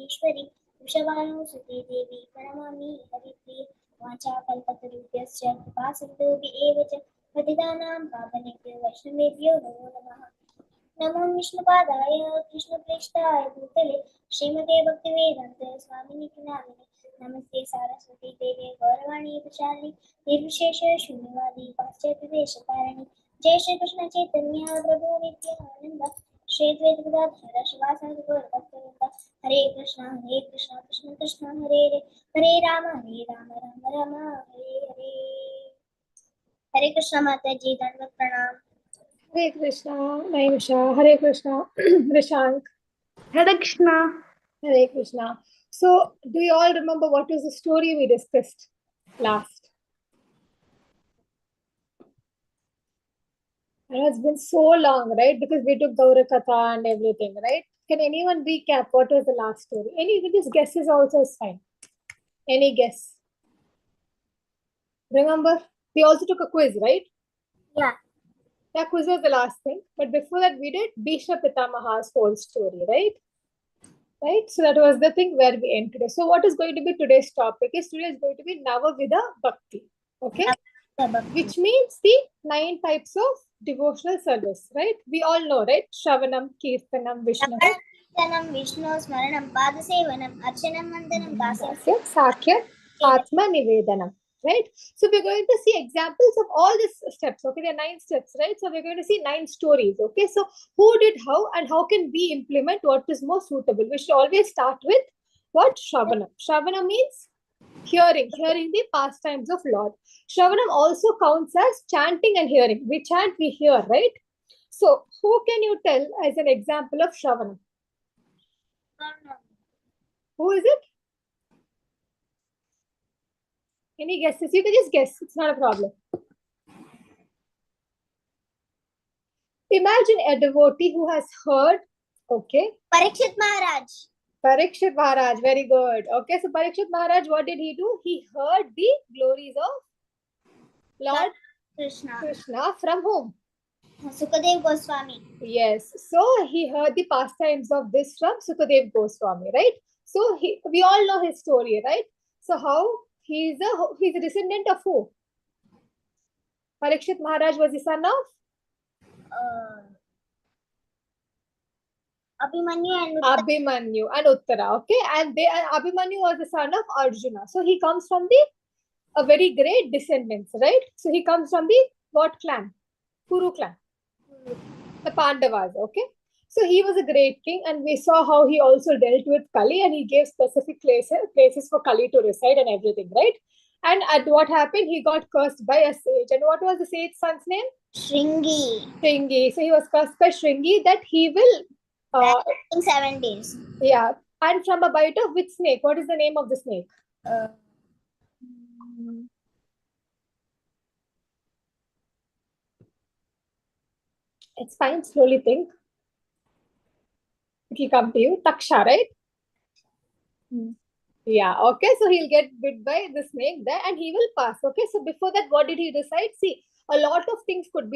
जगदीश्वरी वृषभानुसुते देवी प्रणमामि हरिप्रिये वाचाकल्पतरुभ्यश्च कृपासिन्धुभ्यः एव च पतितानां पावनेभ्यो वैष्णवेभ्यो नमो नमः। नमो विष्णुपादाय कृष्णप्रेष्ठाय भूतले श्रीमते भक्तिवेदान्त स्वामिनि नामिने नमस्ते सारस्वती देवे गौरवाणी प्रचारिणे निर्विशेष शून्यवादी पाश्चात्यदेशतारिणे जय श्री कृष्ण चैतन्य प्रभु नित्यानंद श्री द्वैत गदाधर शिवासादि गौरभक्तवृंद हरे कृष्ण कृष्ण कृष्ण हरे हरे राम राम राम हरे हरे। हरे कृष्ण माता जी, दंडवत प्रणाम। Hare Krishna, Naimsha. Hare Krishna, Rishank. Hare Krishna. Hare Krishna. So, do you all remember what was the story we discussed last? It has been so long, right? Because we took Gaura Katha and everything, right? Can anyone recap what was the last story? Any just guesses also is fine. Any guess? Remember, we also took a quiz, right? Yeah. That quiz was the last thing. But before that, we did Bhishma Pitamaha's whole story, right? Right? So that was the thing where we end today. So what is going to be today's topic is today is going to be Navavidha Bhakti. Okay? Which means the 9 types of devotional service, right? We all know, right? Shravanam, Kirtanam, Vishnu. Kirtanam, Vishnu, Smaranam, Padasevanam, Archanam, Vandanam, Dasam, Sakya, Atma Nivedanam. Right? So we're going to see examples of all these steps. Okay, there are 9 steps, right? So we're going to see 9 stories. Okay, so who did how and how can we implement what is more suitable? We should always start with what? Shravana. Shravana means hearing the pastimes of Lord. Shravanam also counts as chanting and hearing. We chant, we hear, right? So who can you tell as an example of Shravanam? Who is it? Any guesses? You can just guess. It's not a problem. Imagine a devotee who has heard, okay? Parikshit Maharaj. Parikshit Maharaj, very good. Okay, so Parikshit Maharaj, what did he do? He heard the glories of Lord Krishna from whom? Sukadev Goswami. Yes, so he heard the pastimes of this from Sukadev Goswami, right? So we all know his story, right? So how he's a descendant of who? Parikshit Maharaj was the son of Abhimanyu and Uttara, okay? And Abhimanyu was the son of Arjuna. So he comes from a very great descendants, right? So he comes from the what clan? Kuru clan. The Pandavas, okay? So he was a great king, and we saw how he also dealt with Kali, and he gave specific places for Kali to reside and everything, right? And at what happened, he got cursed by a sage. And what was the sage's son's name? Shringi. So he was cursed by Shringi that he will in 7 days. Yeah. And from a bite of which snake? What is the name of the snake? It's fine. Slowly think. It will come to you. Taksha, right? Yeah. Okay. So he'll get bit by the snake there, and he will pass. Okay. So before that, what did he decide? See, a lot of things could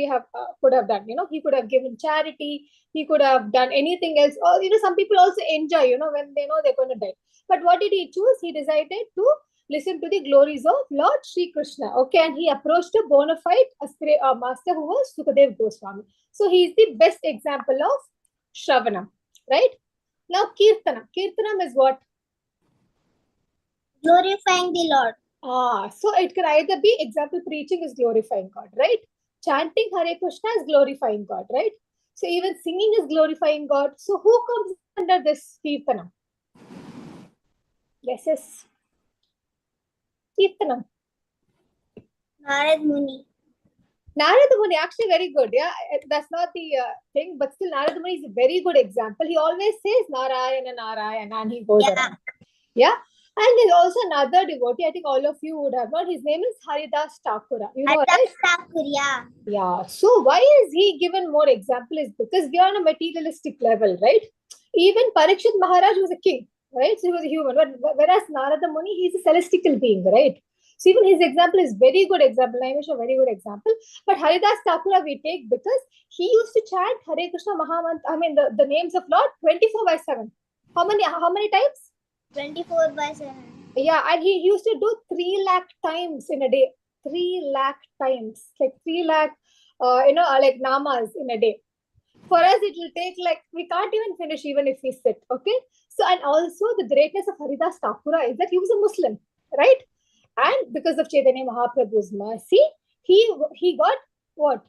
have done. You know, he could have given charity. He could have done anything else. Or some people also enjoy. When they know they're going to die. But what did he choose? He decided to listen to the glories of Lord Sri Krishna. Okay, and he approached a bona fide master who was Sukadev Goswami. So he is the best example of Shravana, right? Now Kirtana. Kirtanam is what? Glorifying the Lord. So it can either be, example, preaching is glorifying God, right? Chanting Hare Krishna is glorifying God, right? So even singing is glorifying God. So who comes under this Kirtana? Yes. Kirtanam. Narad Muni, actually very good. Yeah, that's not the thing, but still Narada Muni is a very good example. He always says Narayana, and he goes around. Yeah. And there's also another devotee, I think all of you would have known. His name is Haridas Thakura. You know, right? Thakur, yeah. So why is he given more example is because we are on a materialistic level, right? Even Parikshit Maharaj was a king, right? So he was a human. But whereas Narada Muni, he's a celestial being, right? So even his example is very good example. Naimesh, a very good example. But Haridas Thakura we take because he used to chant Hare Krishna Mahamantra, the names of Lord 24/7. How many times? 24/7. Yeah, and he used to do 3 lakh times in a day. 3 lakh times, like 3 lakh, like namas in a day. For us, it will take like, we can't even finish even if we sit, okay? So, and also the greatness of Haridas Thakura is that he was a Muslim, right? And because of Chaitanya Mahaprabhu's mercy, he got what?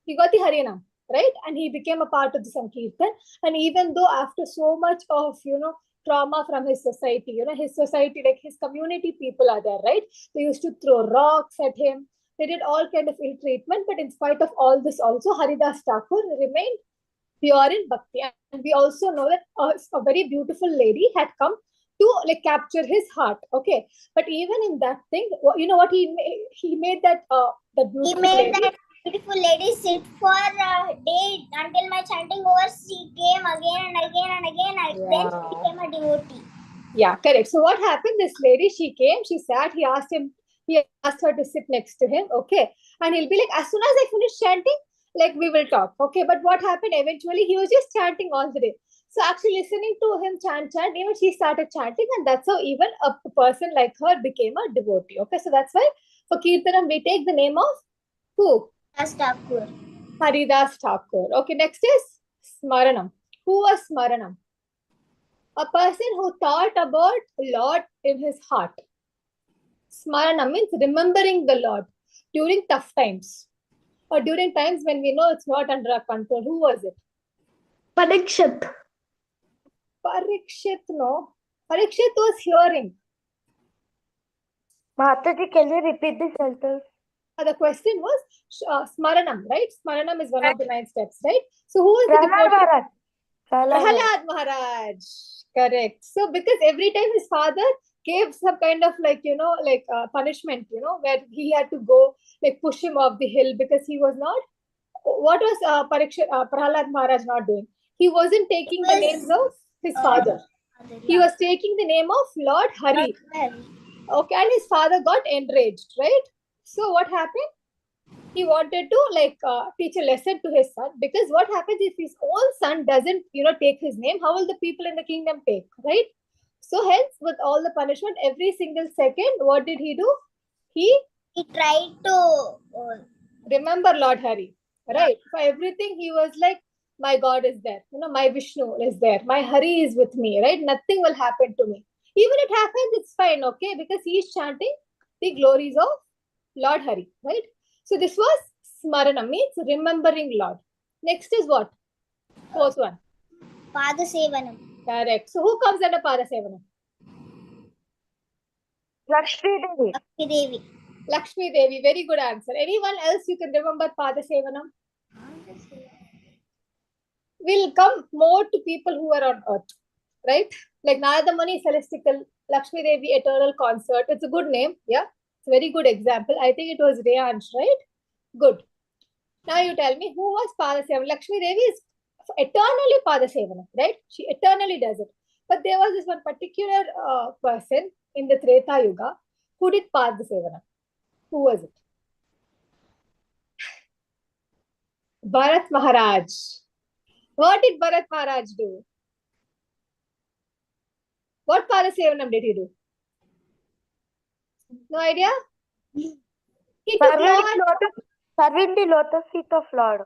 He got the Harinam, right? And he became a part of the Sankirtan. And even though after so much of, trauma from his society, his society, like his community people are there, right? They used to throw rocks at him. They did all kind of ill treatment. But in spite of all this also, Haridas Thakur remained pure in bhakti. And we also know that a very beautiful lady had come to like capture his heart, okay? But even in that thing, you know what he made that that He beautiful made lady. that beautiful lady sit for a day until my chanting over. She came again and again and again. Then she became a devotee. Yeah, correct. So what happened? This lady, she came, she sat, he asked her to sit next to him, okay? And he'll be like, as soon as I finish chanting, like we will talk, okay? But what happened eventually? He was just chanting all the day. So actually listening to him chant, even she started chanting, and that's how even a person like her became a devotee, okay? So that's why for Kirtanam, we take the name of who? Haridas Thakur. Haridas Thakur. Okay, next is Smaranam. Who was Smaranam? A person who thought about Lord in his heart. Smarana means remembering the Lord during tough times or during times when we know it's not under our control. Who was it? Parikshit. Parikshit, no. Parikshit was hearing. Mataji, can you repeat the sentence? The question was Smaranam, right? Smaranam is one of the 9 steps, right? So who is the Prahlad devotee? Maharaj. Prahlad Maharaj. Correct. So because every time his father gave some kind of punishment, where he had to go like push him off the hill because he was not. What was Prahlad Maharaj not doing? He wasn't taking the names of his father. He was taking the name of Lord Hari. Okay, and his father got enraged, right? So what happened? He wanted to teach a lesson to his son, because what happens if his own son doesn't take his name, how will the people in the kingdom take, right? So hence, with all the punishment, every single second, what did he do? He tried to remember Lord Hari, right? For everything he was like, my God is there, my Vishnu is there, my Hari is with me, right? Nothing will happen to me. Even it happens, it's fine, okay? Because he is chanting the glories of Lord Hari, right? So this was Smarana, means remembering Lord. Next is what? Fourth one. Padasevanam. Correct. So who comes under Padasevanam? Lakshmi Devi. Lakshmi Devi. Lakshmi Devi. Very good answer. Anyone else you can remember Padasevanam? We'll come more to people who are on earth, right? Like Narada Muni, celestial, Lakshmi Devi, eternal consort. It's a good name, yeah. It's a very good example. I think it was Reyansh, right? Good. Now you tell me, who was Padasevanam? Lakshmi Devi is eternally Padasevanam, right? She eternally does it. But there was this one particular person in the Treta Yuga who did Padasevanam. Who was it? Bharat Maharaj. What did Bharat Maharaj do? What Padasevanam did he do? No idea? He took Serving the lotus feet of Lord.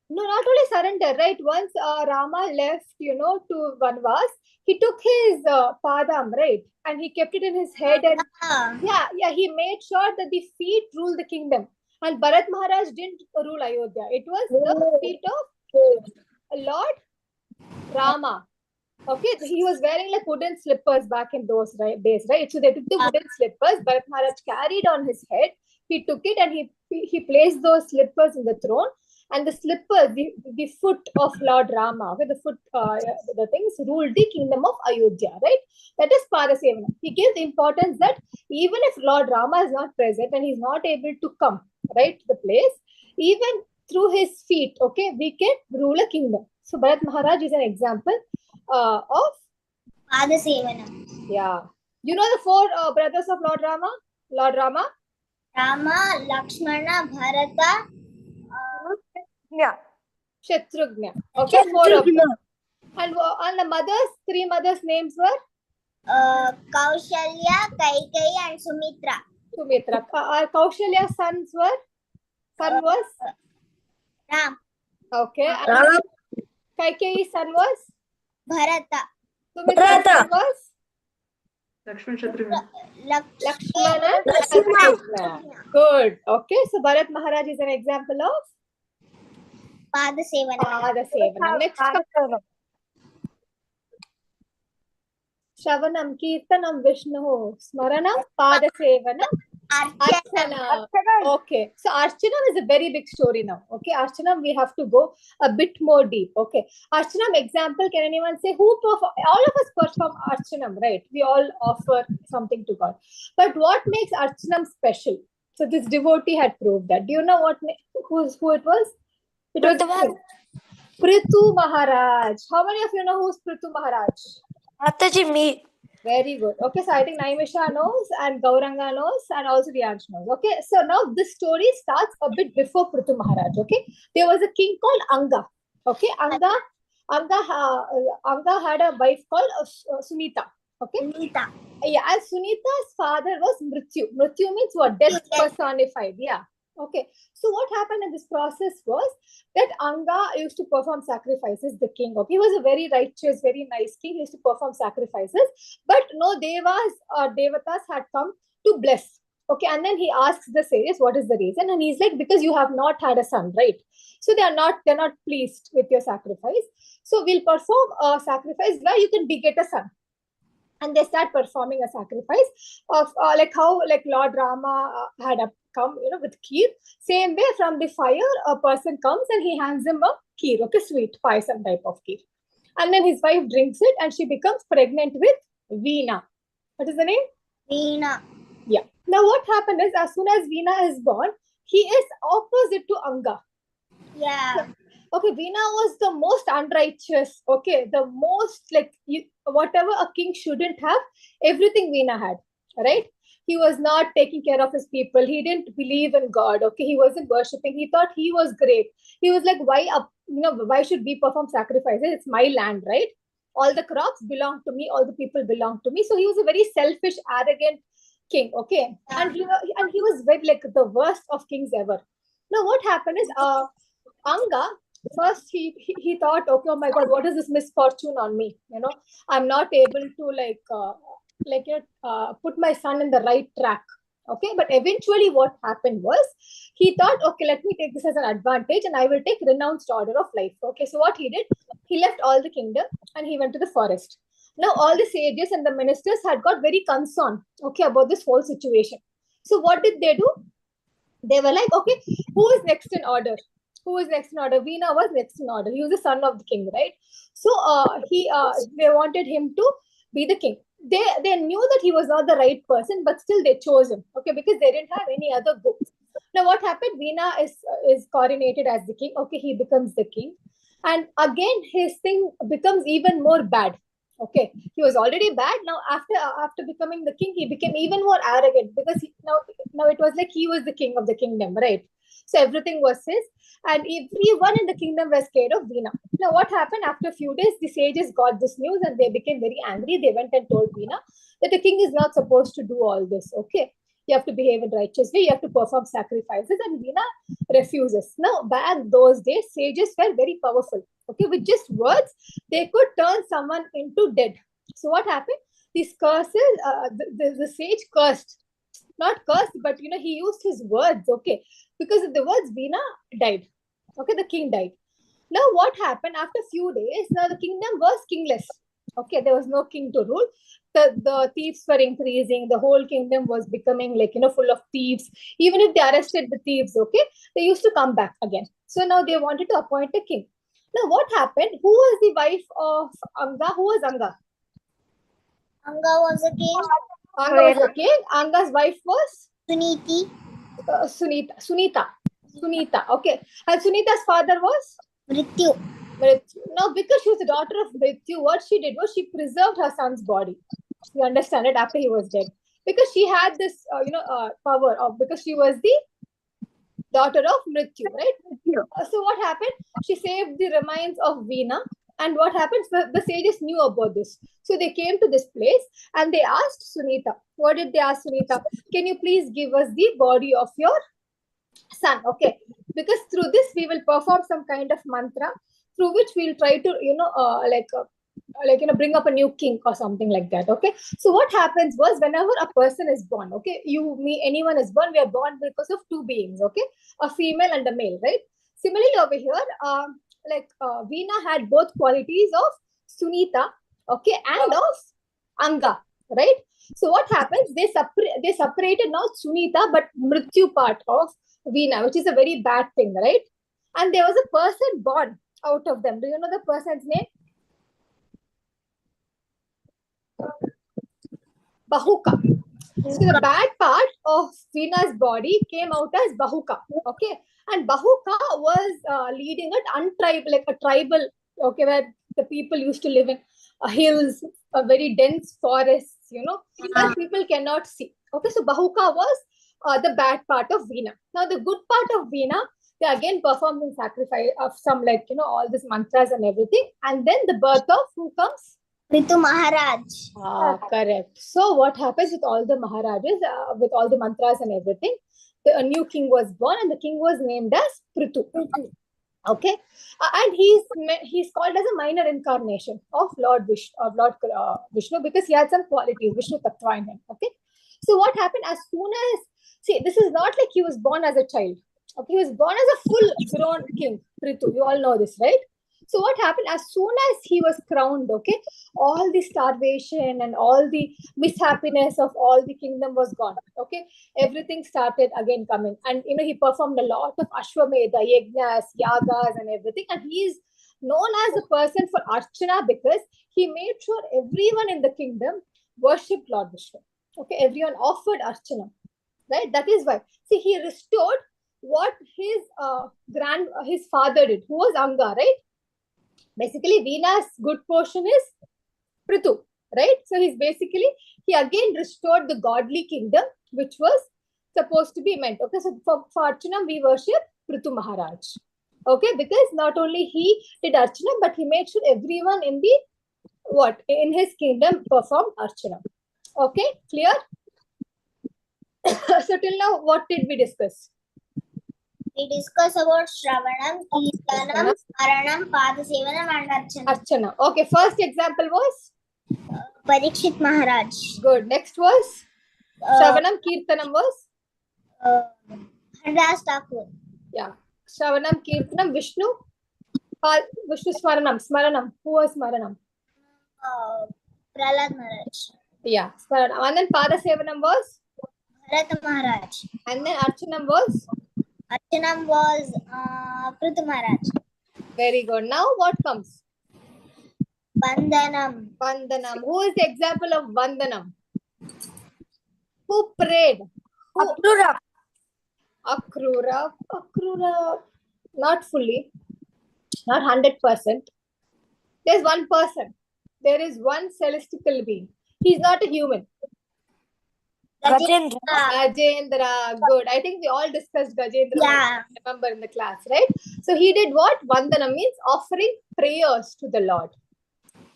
No, not only surrender, right? Once Rama left, to Vanvas, he took his padam, right? And he kept it in his head. And he made sure that the feet rule the kingdom. And Bharat Maharaj didn't rule Ayodhya. It was the feet of Lord Rama. Okay, he was wearing like wooden slippers back in those days, right? So they took the wooden slippers. Bharat Maharaj carried on his head. He took it and he placed those slippers in the throne. And the slippers, the foot of Lord Rama, okay, the things ruled the kingdom of Ayodhya, right? That is Padasevanam. He gives the importance that even if Lord Rama is not present and he's not able to come, right, to the place, even through his feet, okay, we can rule a kingdom. So Bharat Maharaj is an example of Padasevanam. Yeah. You know the 4 brothers of Lord Rama? Lord Rama? Rama, Lakshmana, Bharata, Yeah. Shatrugna. Okay, 4 of them. And the mothers, 3 mothers' names were? Kaushalya, Kaikeyi, and Sumitra. Sumitra. Kaushalya's sons were? Son was? Ram. Okay. Ram. Kaikeyi's son was? Bharata. Sumitra's son was? Lakshman Shatrughan. Lakshmana and Shatrughan. Good. Okay. So Bharat Maharaj is an example of Padasevana. Next, Shravanam, Kirtanam, Vishnu, Smaranam, Padasevanam, Archana. Okay. So Archana is a very big story now. Okay. Archana, we have to go a bit more deep. Okay. Archana example, can anyone say who perform? All of us perform Archanam, right? We all offer something to God. But what makes Archanam special? So this devotee had proved that. Do you know who it was? It was Prithu Maharaj. How many of you know who's Prithu Maharaj? Mataji, me. Very good. Okay, so I think Naimisha knows and Gauranga knows and also Riyansh knows. Okay, so now this story starts a bit before Prithu Maharaj. Okay, there was a king called Anga. Okay, Anga had a wife called Sunita. Okay, Sunita. Yeah, and Sunita's father was Mrityu. Mrityu means what? Death personified. Yeah. Okay. So what happened in this process was that Anga used to perform sacrifices, the king. Okay. He was a very righteous, very nice king. He used to perform sacrifices. But no devas or devatas had come to bless. Okay. And then he asks the sages, what is the reason? And he's like, because you have not had a son, right? So they're not pleased with your sacrifice. So we'll perform a sacrifice where you can beget a son. And they start performing a sacrifice of like how like Lord Rama had come, with kheer. Same way, from the fire, a person comes and he hands him a kheer, okay, sweet pie, some type of kheer. And then his wife drinks it and she becomes pregnant with Veena. What is the name? Veena. Yeah. Now what happened is, as soon as Veena is born, he is opposite to Anga. Yeah. Okay, Veena was the most unrighteous. Okay, the most whatever a king shouldn't have, everything Veena had. Right? He was not taking care of his people. He didn't believe in God. Okay, he wasn't worshipping. He thought he was great. He was like, why should we perform sacrifices? It's my land, right? All the crops belong to me. All the people belong to me. So he was a very selfish, arrogant king. Okay, and he was very like the worst of kings ever. Now what happened is, Anga. First, he thought, okay, oh my God, what is this misfortune on me? I'm not able to put my son in the right track. Okay, but eventually what happened was, he thought, okay, let me take this as an advantage and I will take renounced order of life. Okay, so what he did, he left all the kingdom and he went to the forest. Now all the sages and the ministers had got very concerned, okay, about this whole situation. So what did they do? They were like, okay, who is next in order? Who is next in order? Veena was next in order. He was the son of the king, right? So they wanted him to be the king. They knew that he was not the right person, but still they chose him, okay, because they didn't have any other go. Now what happened? Veena is coronated as the king. Okay, he becomes the king, and again his thing becomes even more bad. Okay, he was already bad. Now after becoming the king, he became even more arrogant, because now it was like he was the king of the kingdom, right? So everything was his, and everyone in the kingdom was scared of Veena. Now what happened? After a few days, the sages got this news and they became very angry. They went and told Veena that the king is not supposed to do all this. Okay, you have to behave in righteous way. You have to perform sacrifices, and Veena refuses. Now back those days, sages were very powerful. Okay, with just words, they could turn someone into dead. So what happened? These curses, the sage cursed. Not cursed, but he used his words, okay? Because of the words, Veena died. Okay, the king died. Now, what happened after a few days? Now, the kingdom was kingless. Okay, there was no king to rule. The thieves were increasing. The whole kingdom was becoming full of thieves. Even if they arrested the thieves, okay, they used to come back again. So now they wanted to appoint a king. Now, what happened? Who was the wife of Anga? Who was Anga? Anga was a king. Anga was a king. Anga's wife was? Sunita. Okay. And Sunita's father was? Mrityu. Now, because she was the daughter of Mrityu, what she did was she preserved her son's body. You understand it? After he was dead, because she had this, power of, because she was the daughter of Mrityu, right? So what happened? She saved the remains of Veena. And what happens? The sages knew about this. So they came to this place and they asked Sunita. What did they ask Sunita? Can you please give us the body of your son? Okay. Because through this, we will perform some kind of mantra through which we'll try to, bring up a new king or something like that. Okay. So what happens was whenever a person is born, okay, you, me, anyone is born, we are born because of two beings, okay, a female and a male, right? Similarly, over here, Veena had both qualities of Sunita, okay, and of Anga, right? So what happens? They separated now Sunita, but Mrityu part of Veena, which is a very bad thing, right? And there was a person born out of them. Do you know the person's name? Bahuka. So the bad part of Veena's body came out as Bahuka, okay? And Bahuka was leading a tribal, okay, where the people used to live in hills, very dense forests, where people cannot see. Okay, so Bahuka was the bad part of Veena. Now the good part of Veena, they again performed in sacrifice of some all these mantras and everything. And then the birth of who comes? Ritu Maharaj. Correct. So what happens with all the Maharajas, with all the mantras and everything? A new king was born and the king was named as Prithu. Okay. And he's called as a minor incarnation of Lord Vishnu because he had some qualities, Vishnu Tattva in him. Okay. So what happened as soon as, see, this is not like he was born as a child. Okay. He was born as a full grown king, Prithu. You all know this, right? So what happened as soon as he was crowned, okay, all the starvation and all the mishappiness of all the kingdom was gone. Okay, everything started again coming, and he performed a lot of Ashwamedha, Yajnas, Yagas, and everything. And he is known as a person for Archana because he made sure everyone in the kingdom worshipped Lord Vishnu. Okay, everyone offered Archana, right? That is why. See, he restored what his father did, who was Anga, right? Basically, Veena's good portion is Prithu, right? So he again restored the godly kingdom, which was supposed to be meant. Okay, so for Archana, we worship Prithu Maharaj. Okay, because not only he did Archana, but he made sure everyone in his kingdom performed Archana. Okay, clear? So till now, what did we discuss? We discuss about Shravanam, Kirtanam, Smaranam, Padasevanam and Archana. Archana. Okay, first example was? Parikshit Maharaj. Good. Next was? Shravanam, Kirtanam was? Haras Thakur. Yeah. Shravanam, Kirtanam, Vishnu? Vishnu Smaranam. Who was Smaranam? Prahlad Maharaj. Yeah, Smaranam. And then Padasevanam was? Bharata Maharaj. And then Archanam was? Archanam was Prithu Maharaj. Very good. Now what comes? Vandanam. Vandanam. Who is the example of Vandanam? Who prayed? Akrura. Not fully. Not 100%. There's one person. There is one celestial being. He's not a human. Gajendra. Good. I think we all discussed Gajendra. Yeah. Remember in the class, right? So he did what? Vandana means offering prayers to the Lord.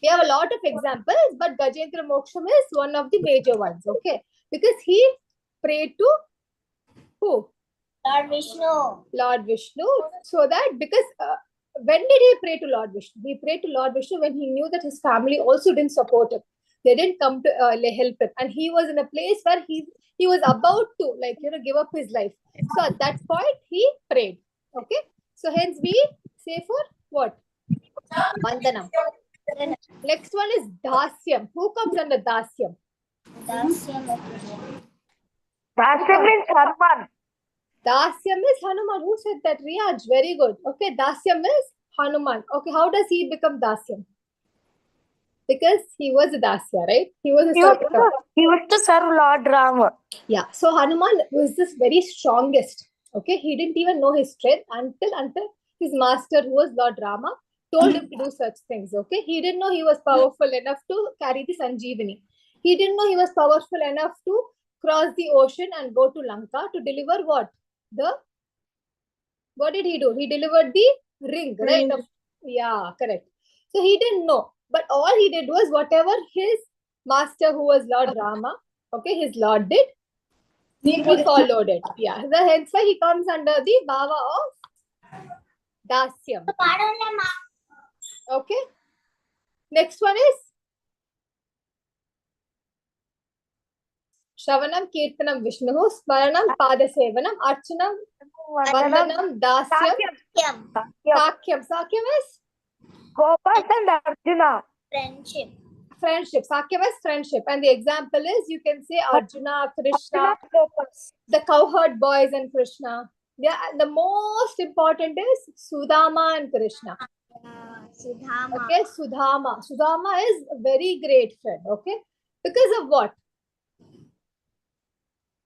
We have a lot of examples, but Gajendra Moksham is one of the major ones. Okay. Because he prayed to who? Lord Vishnu. So that because when did he pray to Lord Vishnu? He prayed to Lord Vishnu when he knew that his family also didn't support him. They didn't come to help him, and he was in a place where he was about to give up his life. So at that point he prayed. Okay, so hence we say for what? Vandanam. Next one is Dasyam. Who comes under Dasyam? Dasyam means Hanuman. Dasyam is Hanuman. Who said that? Riyaj. Very good. Okay, Dasyam is Hanuman. Okay, how does he become Dasyam? Because he was a Dasya, right? He was to serve Lord Rama. Yeah. So Hanuman was this very strongest. Okay. He didn't even know his strength until his master, who was Lord Rama, told him to do such things. Okay. He didn't know he was powerful enough to carry the Sanjeevani. He didn't know he was powerful enough to cross the ocean and go to Lanka to deliver what? What did he do? He delivered the ring, right? Yeah, correct. So he didn't know. But all he did was whatever his master, who was Lord Rama, okay, his Lord did, he followed it. Yeah. So hence why he comes under the bhava of dasyam. Okay. Next one is Shravanam, Kirtanam, Vishnu, Smaranam, Padasevanam, Archanam, Vandanam, Dasyam, Sakyam. Sakyam is Gopas and Arjuna. Friendship. friendship. Sakyam is friendship. And the example is, you can say Arjuna, Krishna, Gopas. the cowherd boys and Krishna. Yeah, and the most important is Sudama and Krishna. Sudhama. Okay, Sudama. Sudama is a very great friend. Okay, because of what?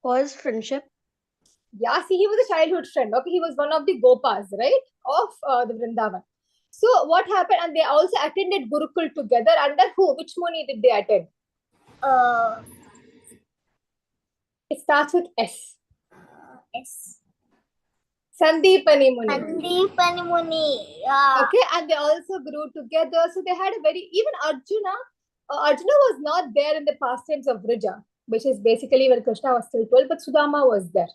Was friendship? Yeah, see, he was a childhood friend. Okay, he was one of the Gopas, right, of the Vrindavan. So what happened? And they also attended Gurukul together. Under who? Which Muni did they attend? It starts with S. S. Sandeepani Muni. Sandeepani Muni. Yeah. Okay, and they also grew together. So they had a very, even Arjuna was not there in the pastimes of Vrija, which is basically when Krishna was still 12, but Sudama was there.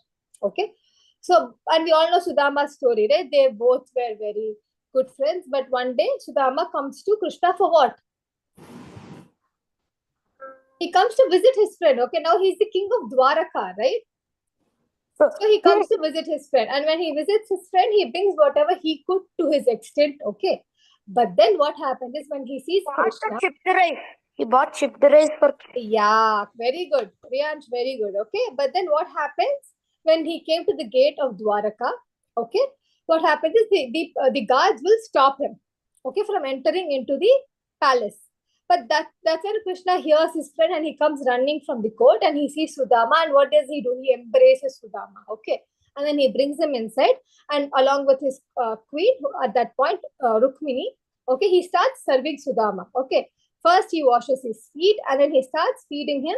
Okay, so, and we all know Sudama's story, right? They both were very good friends, but one day Sudama comes to Krishna for what? He comes to visit his friend. Okay, now he's the king of Dwaraka, right? So he comes to visit his friend, and when he visits his friend, he brings whatever he could to his extent. Okay, but then what happened is when he sees Krishna, He bought chipped rice for. yeah, very good, Priyansh, very good. Okay, but then what happens when he came to the gate of Dwaraka? Okay, what happens is the guards will stop him, okay, from entering into the palace. But that's when Krishna hears his friend and he comes running from the court and he sees Sudama, and what does he do? He embraces Sudama, okay, and then he brings him inside, and along with his queen, at that point, Rukmini, okay, he starts serving Sudama, okay. First, he washes his feet and then he starts feeding him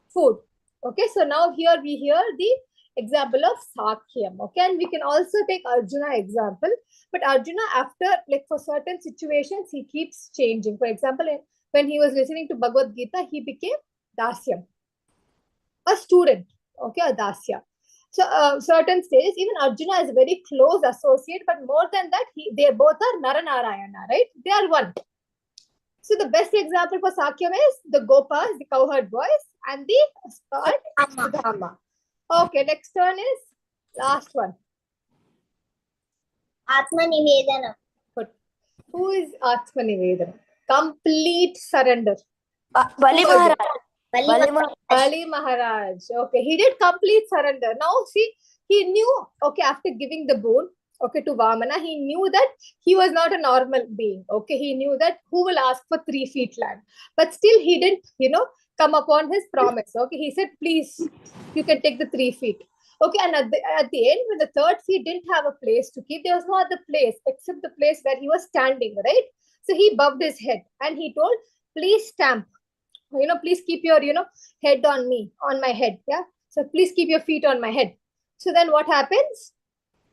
food. Okay, so now here we hear the example of Sakyam. Okay, and we can also take Arjuna example. But Arjuna, after, like, for certain situations, he keeps changing. For example, when he was listening to Bhagavad Gita, he became Dasyam, a student. Okay, a Dasya. So certain stages, even Arjuna is a very close associate, but more than that, they both are Naranarayana, right? They are one. So the best example for Sakyam is the Gopas, the cowherd boys, and the Sudhama. Okay, next one is last one. Atma Nivedana. Who is Atma Nivedana? Complete surrender. Bali Maharaj. Bali Maharaj. Okay, he did complete surrender. Now see, he knew, okay, after giving the boon, okay, to Vamana, he knew that he was not a normal being. Okay, he knew that who will ask for 3 feet land. But still he didn't, come upon his promise. Okay, he said, please, you can take the 3 feet. Okay, and at the end, when the 3rd feet didn't have a place to keep, there was no other place except the place where he was standing, right? So he bowed his head and he told, please stamp. Please keep your, head on me, on my head. Yeah. So please keep your feet on my head. So then what happens?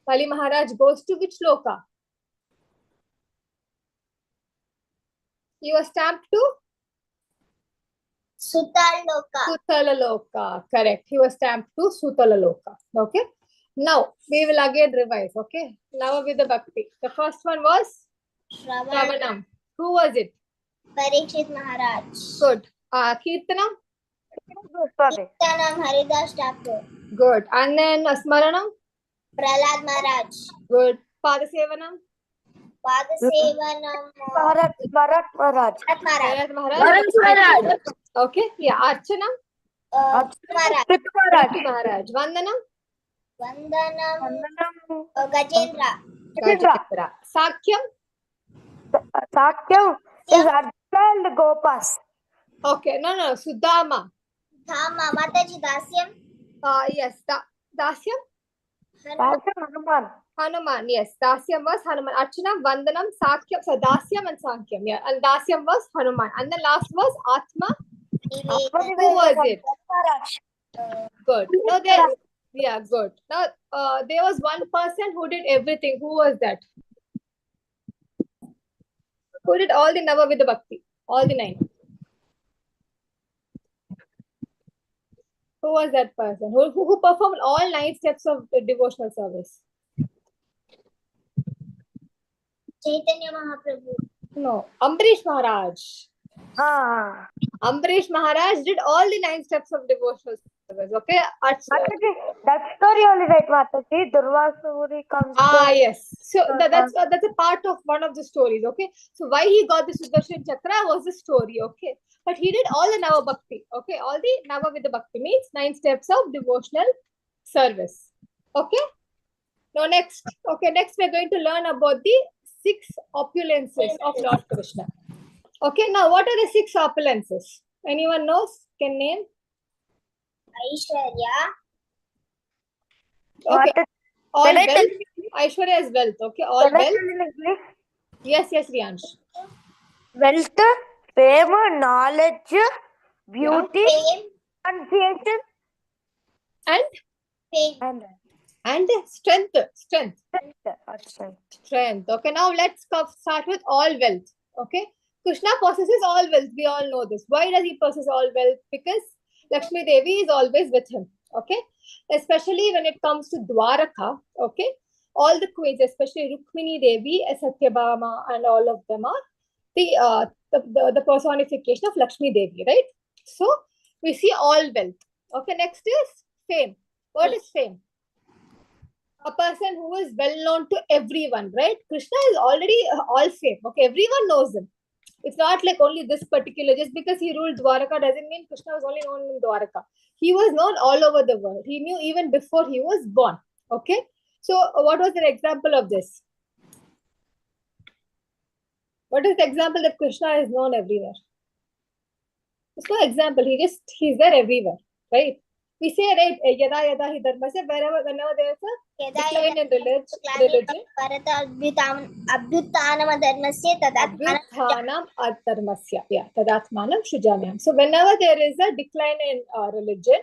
Bali Maharaj goes to which loka? He was stamped to? Sutala Loka. Correct. He was stamped to Sutala Loka. Okay. Now, we will again revise. Okay. Now with the Bhakti. The first one was Shravanam. Who was it? Parikshit Maharaj. Good. Kirtanam? Kirtanam Haridas Thakur. Good. And then Smaranam? Prahlad Maharaj. Good. Padasevanam? Padasevanam. Bharat Maharaj. Bharat Maharaj. Okay. Yeah. Archanam? Maharaj. Vandanam? Gajendra. Sakyam? Sakyam is Arjuna and Gopas. Okay. No. Sudama. Dhama. Mataji Dasyam. Yes. Dasyam? Hanuman. Hanuman, yes. Dasyam was Hanuman. Archanam, Vandanam, Sakyam. So Dasyam and Sankyam, yeah. And Dasyam was Hanuman. And the last was Atma. Who was it? Good. No, yeah, good. Now, there was one person who did everything. Who was that? Who did all the Navavidha Bhakti? All the 9. Who was that person? Who performed all 9 steps of the devotional service? Chaitanya Mahaprabhu. No, Ambarish Maharaj. Ah. Ambarish Maharaj did all the 9 steps of devotional service. Okay. Mataji, that story only, right, Mataji? Durvasuri comes to... Yes. So that's a part of one of the stories. Okay. So why he got the Sudarshan Chakra was the story. Okay. But he did all the Nava Bhakti. Okay. All the Navavidha Bhakti means 9 steps of devotional service. Okay. Now next. Okay. Next we're going to learn about the 6 opulences of Lord Krishna. Okay. Now what are the 6 opulences? Anyone knows? Can name? Aishwarya. Okay. Mataji, All can I wealth. tell Aishwarya is wealth. Okay. All can I wealth. tell in English? Yes, Riyansh. Wealth, fame, knowledge, beauty, Fame. pronunciation, And Fame. and strength. strength. Strength. Okay, now let's start with all wealth. Okay, Krishna possesses all wealth. We all know this. Why does he possess all wealth? Because Lakshmi Devi is always with him. Okay, especially when it comes to Dwaraka. Okay, all the queens, especially Rukmini Devi, Satyabhama, and all of them are the personification of Lakshmi Devi, right? So we see all wealth. Okay, next is fame. What is fame? A person who is well known to everyone, right? Krishna is already all fame. Okay, everyone knows him. It's not like only this particular, just because he ruled Dwaraka doesn't mean Krishna was only known in Dwaraka. He was known all over the world. He knew even before he was born. Okay, so what was the example of this? What is the example that Krishna is known everywhere? There's no example. He's there everywhere, right? We say, right, yada yada hi dharmasya, whenever there's a decline in religion, Abhyuttanam dharmasya Abhyuthanam adharmasya. Yeah, tadatmanam shujamyam. So whenever there is a decline in religion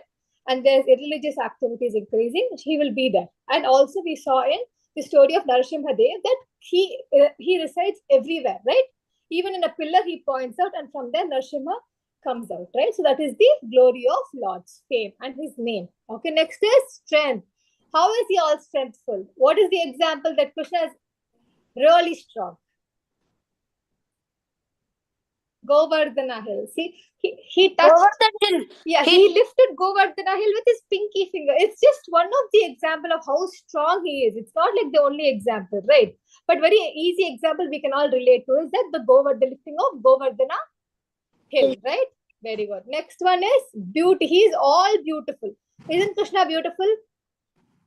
and there's irreligious activities increasing, he will be there. And also we saw in the story of Narasimha Dev that he resides everywhere, right? Even in a pillar he points out, and from there Narasimha comes out, right? So that is the glory of Lord's fame and his name. Okay, next is strength. How is he all strengthful? What is the example that Krishna is really strong? Govardhana Hill. See, he touched. Govardhan Hill. Yeah, he lifted Govardhana Hill with his pinky finger. It's just one of the example of how strong he is. It's not like the only example, right? But very easy example we can all relate to is that the lifting of Govardhana Hill, right? Very good. Next one is beauty. He is all beautiful. Isn't Krishna beautiful?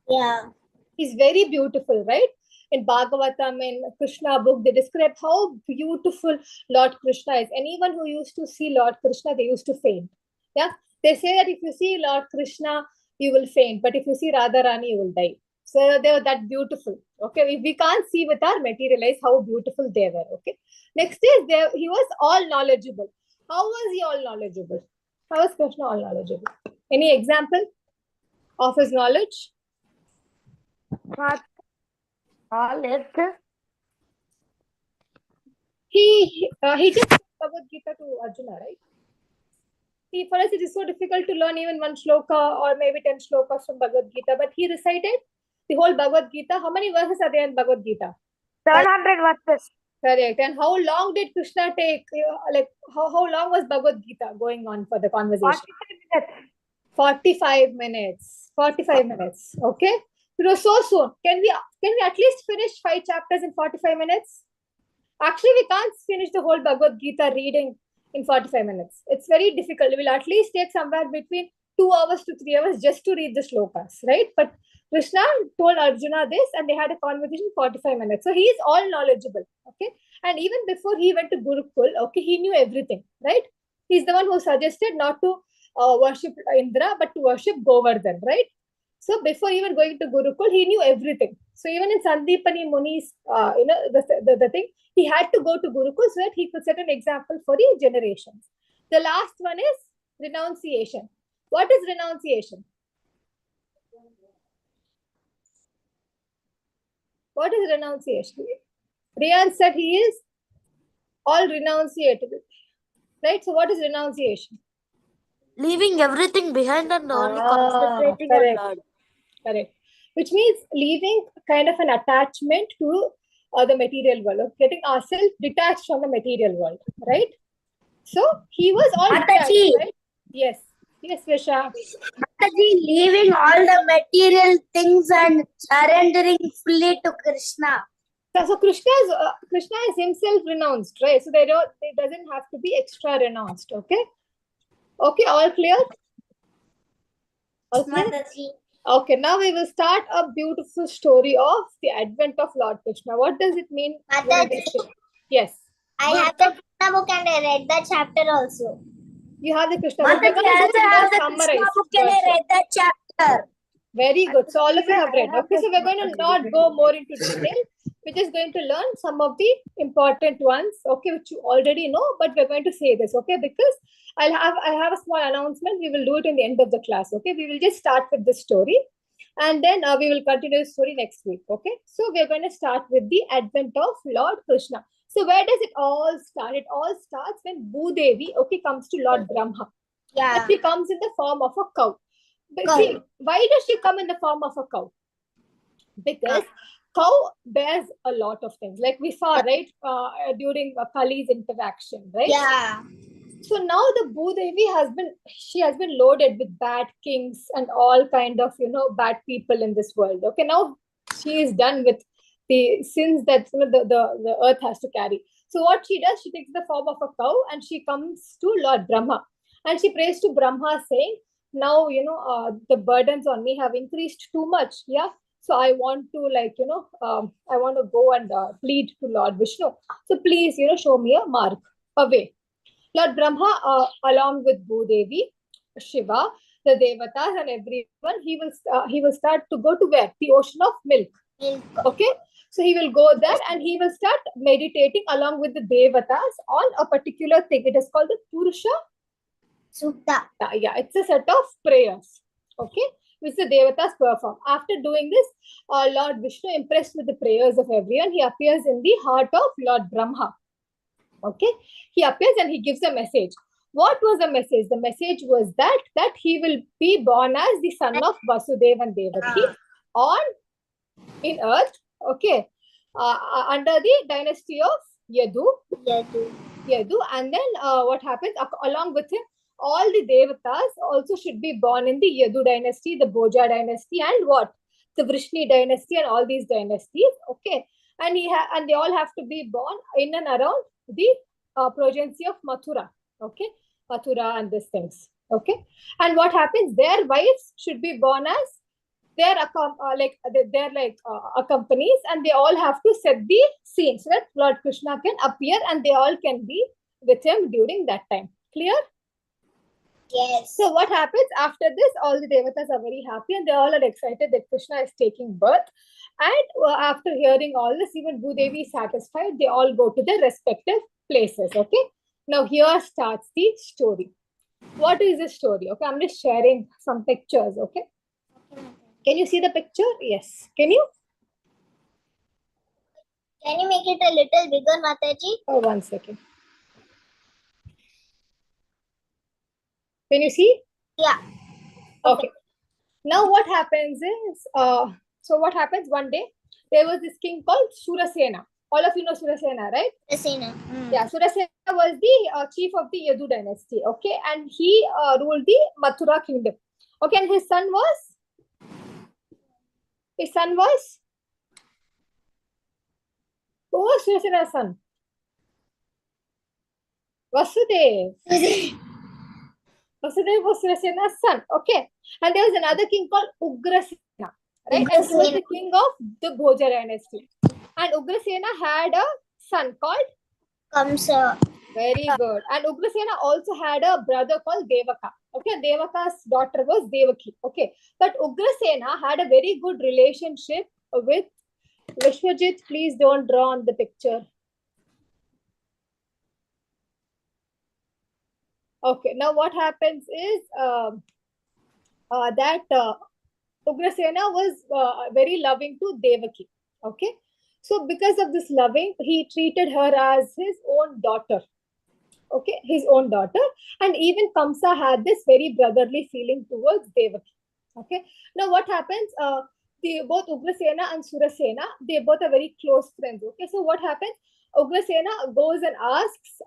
Yeah. He's very beautiful, right? In Bhagavatam, in Krishna book, they describe how beautiful Lord Krishna is. Anyone who used to see Lord Krishna, they used to faint. Yeah, they say that if you see Lord Krishna, you will faint, but if you see Radharani, you will die. So they were that beautiful. Okay, we can't see with our material eyes how beautiful they were. Okay, next is he was all knowledgeable. How was he all knowledgeable? How was Krishna all knowledgeable? Any example of his knowledge? Knowledge. He just Bhagavad Gita to Arjuna, right? See, for us it is so difficult to learn even one shloka or maybe 10 shlokas from Bhagavad Gita, but he recited the whole Bhagavad Gita. How many verses are there in Bhagavad Gita? 700 verses. Correct. And how long did Krishna take? Like how long was Bhagavad Gita going on for the conversation? 45 minutes. 45 minutes. Okay. It was so soon. Can we at least finish 5 chapters in 45 minutes? Actually, we can't finish the whole Bhagavad Gita reading in 45 minutes. It's very difficult. It will at least take somewhere between 2 hours to 3 hours just to read the shlokas, right? But Krishna told Arjuna this and they had a conversation 45 minutes. So he is all knowledgeable, okay? And even before he went to Gurukul, okay, he knew everything, right? He's the one who suggested not to worship Indra, but to worship Govardhan, right? So before even going to Gurukul, he knew everything. So even in Sandipani Muni's, the thing, he had to go to Gurukul so that he could set an example for the generations. The last one is renunciation. What is renunciation? What is renunciation? Riyan said he is all renunciate. Right? So what is renunciation? Leaving everything behind and only concentrating on Correct. Lord. Correct. Which means leaving kind of an attachment to the material world, or getting ourselves detached from the material world, right? So he was all detached, Mataji. right? Yes. Yes, Visha. Mataji, leaving all the material things and surrendering fully to Krishna. So Krishna is himself renounced, right? So it doesn't have to be extra renounced. Okay. Okay, all clear? All clear? Mataji. Okay, now we will start a beautiful story of the advent of Lord Krishna. What does it mean? Mataji, Yes. I have the Krishna book and I read that chapter also. You have the Krishna book. Mataji, I also have the Krishna book and I read that chapter. Very good. So all of you have read. Okay, so we're going to not go more into detail. We're just going to learn some of the important ones, okay, which you already know, but we're going to say this, okay, because I have a small announcement. We will do it in the end of the class, okay. We will just start with this story, and then we will continue the story next week, okay. So we're going to start with the advent of Lord Krishna. So where does it all start? It all starts when Bhudevi, okay, comes to Lord Brahma. Yeah. She comes in the form of a cow. But see, why does she come in the form of a cow? Because cow bears a lot of things, like we saw, right, during Kali's interaction, right? Yeah. So now the Bhudevi has been loaded with bad kings and all kind of, bad people in this world. Okay, now she is done with the sins that the earth has to carry. So what she does, she takes the form of a cow and she comes to Lord Brahma and she prays to Brahma saying, now, the burdens on me have increased too much. Yeah. So I want to I want to go and plead to Lord Vishnu. So please, show me a mark, a way. Lord Brahma, along with Bhudevi, Shiva, the Devatas, and everyone, he will start to go to where? The ocean of milk. Okay, so he will go there and he will start meditating along with the Devatas on a particular thing. It is called the Purusha Sutta. Yeah, it's a set of prayers. Okay, which the Devatas perform. After doing this, Lord Vishnu, impressed with the prayers of everyone, he appears in the heart of Lord Brahma. Okay, he appears and he gives a message. What was the message? The message was that he will be born as the son of Vasudeva and Devaki in earth. Okay, under the dynasty of Yadu. And then what happens? Along with him, all the Devatas also should be born in the Yadu dynasty, the Bhoja dynasty, and what? The Vrishni dynasty, and all these dynasties. Okay, and they all have to be born in and around the progeny of Mathura. Okay, Mathura and these things. Okay, and what happens? Their wives should be born as they're accompanies, and they all have to set the scene so that Lord Krishna can appear and they all can be with him during that time. Clear? Yes. So what happens after this? All the Devatas are very happy and they all are excited that Krishna is taking birth. And after hearing all this, even Bhudevi is satisfied. They all go to their respective places. Okay. Now here starts the story. What is the story? Okay, I'm just sharing some pictures. Okay. Can you see the picture? Yes. Can you? Can you make it a little bigger, Mataji? Oh, 1 second. Can you see? Yeah. Okay. Now what happens is, so what happens one day, there was this king called Surasena. All of you know Surasena, right? Surasena. Yeah, Surasena was the chief of the Yadu dynasty. Okay, and he ruled the Mathura kingdom. Okay, and his son was who was Surasena's son? Vasudev. Vasudeva was Surasena's son. Okay, and there was another king called Ugrasena, right? And he was the king of the Bhoja dynasty. And Ugrasena had a son called Kamsa. Very good. And Ugrasena also had a brother called Devaka. Okay, Devaka's daughter was Devaki. Okay, but Ugrasena had a very good relationship with Vishwajit. Please don't draw on the picture. Okay, now what happens is that Ugrasena was very loving to Devaki. Okay, So because of this loving, he treated her as his own daughter. Okay, his own daughter. And even Kamsa had this very brotherly feeling towards Devaki. Okay, now what happens? Both Ugrasena and Surasena, they both are very close friends. Okay, so what happens? Ugrasena goes and asks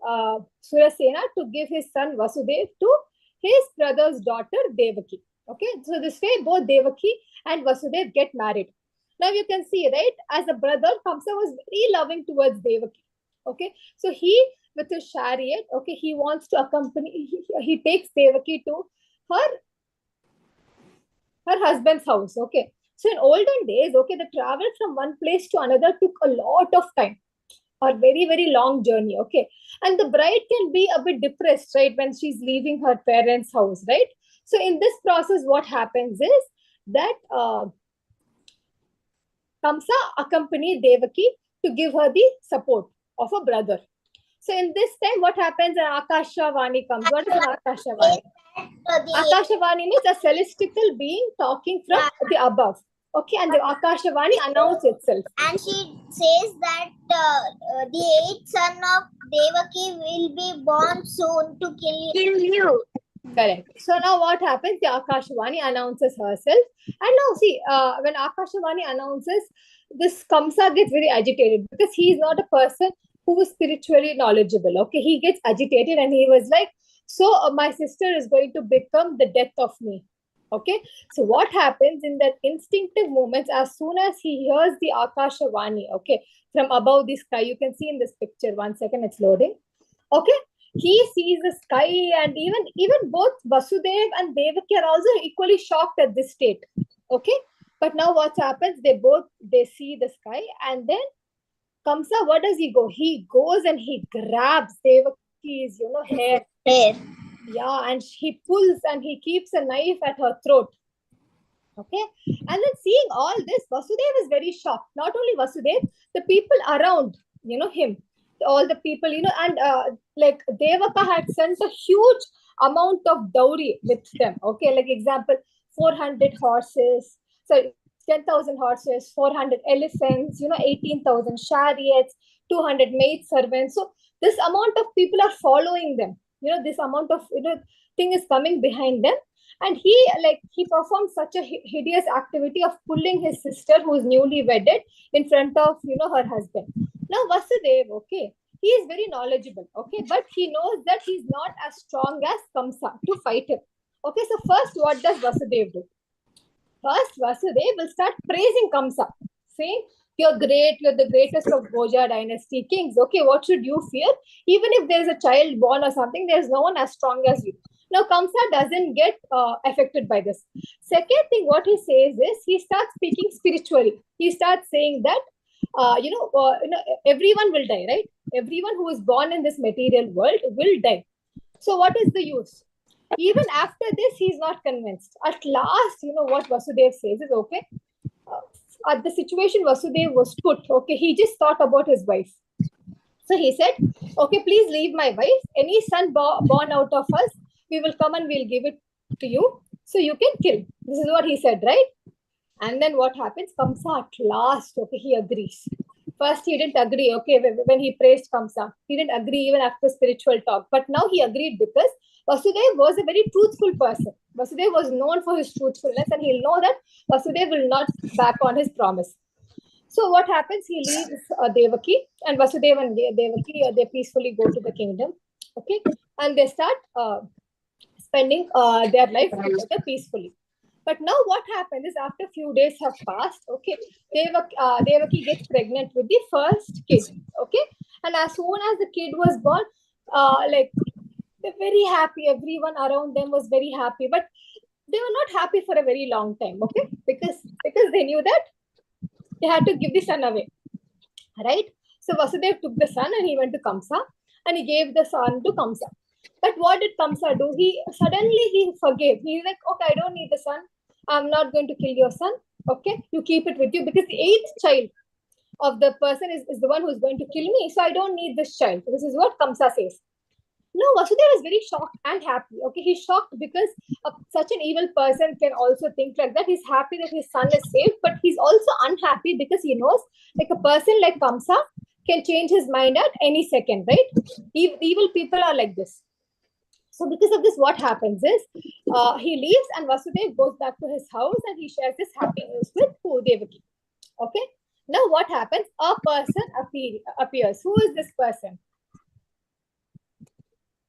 Surasena to give his son Vasudev to his brother's daughter Devaki. Okay, so this way both Devaki and Vasudev get married. Now you can see, right? As a brother, Kamsa was very loving towards Devaki. Okay, so he, with his chariot, okay, he wants to accompany, he takes Devaki to her husband's house. Okay, so in olden days, okay, the travel from one place to another took a lot of time, a very, very long journey. Okay, and the bride can be a bit depressed, right, when she's leaving her parents' house, right? So in this process, what happens is that Kamsa accompanied Devaki to give her the support of a brother. So in this time, what happens? An Akashavani comes. What is an Akashavani? Akashavani means a celestial being talking from the above. Okay, and the Akashavani announces itself. And she says that the eighth son of Devaki will be born soon to kill you. Correct. So now what happens? The Akashavani announces herself. And now see, when Akashavani announces, this Kamsa gets very agitated because he is not a person who is spiritually knowledgeable. Okay, he gets agitated and he was like, so my sister is going to become the death of me. Okay, so what happens in that instinctive moments, as soon as he hears the Akashavani, okay, from above the sky, you can see in this picture, 1 second, it's loading. Okay, he sees the sky, and even both Vasudev and Devaki are also equally shocked at this state. Okay, but now what happens? They see the sky, and then Kamsa, what does he go? He goes and he grabs Devaki's, hair. Yeah, and he pulls and he keeps a knife at her throat. Okay, and then seeing all this, Vasudev is very shocked. Not only Vasudev, the people around, him, all the people, and like Devaka had sent a huge amount of dowry with them. Okay, like example, 400 horses, sorry, 10,000 horses, 400 elephants, 18,000 chariots, 200 maid servants. So this amount of people are following them. This amount of thing is coming behind them, and he performs such a hideous activity of pulling his sister, who is newly wedded, in front of her husband. Now Vasudev, okay, he is very knowledgeable, okay, but he knows that he's not as strong as Kamsa to fight him. Okay, so first, what does Vasudev do? First, Vasudev will start praising Kamsa, saying, "You're great, you're the greatest of Bhoja dynasty kings. Okay, what should you fear? Even if there's a child born or something, there's no one as strong as you." Now, Kamsa doesn't get affected by this. Second thing, what he says is, he starts speaking spiritually. He starts saying that, everyone will die, right? Everyone who is born in this material world will die. So what is the use? Even after this, he's not convinced. At last, what Vasudev says is, okay, at the situation Vasudev was put, okay, he just thought about his wife. So he said, okay, please leave my wife. Any son born out of us, we will come and we'll give it to you, so you can kill. This is what he said, right? And then what happens? Kamsa at last, okay, he agrees. First, he didn't agree, okay, when he praised Kamsa. He didn't agree even after spiritual talk. But now he agreed because Vasudev was a very truthful person. Vasudev was known for his truthfulness, and he'll know that Vasudev will not back on his promise. So what happens? He leaves Devaki, and Vasudev and Devaki, they peacefully go to the kingdom, okay, and they start spending their life together peacefully. But now what happens is, after a few days have passed, okay, Devaki gets pregnant with the first kid, okay, and as soon as the kid was born, they're very happy. Everyone around them was very happy, but they were not happy for a very long time, okay, because they knew that they had to give the son away, right? So Vasudev took the son and he went to Kamsa and he gave the son to Kamsa. But what did Kamsa do? He forgave. He's like, okay, I don't need the son. I'm not going to kill your son. Okay, you keep it with you, because the eighth child of the person is the one who's going to kill me. So I don't need this child. This is what Kamsa says. No, Vasudeva is very shocked and happy. Okay, he's shocked because such an evil person can also think like that. He's happy that his son is safe, but he's also unhappy because he knows like a person like Kamsa can change his mind at any second, right? Evil people are like this. So because of this, what happens is he leaves and Vasudeva goes back to his house and he shares this happy news with Devaki. Okay. Now what happens? A person appears. Who is this person?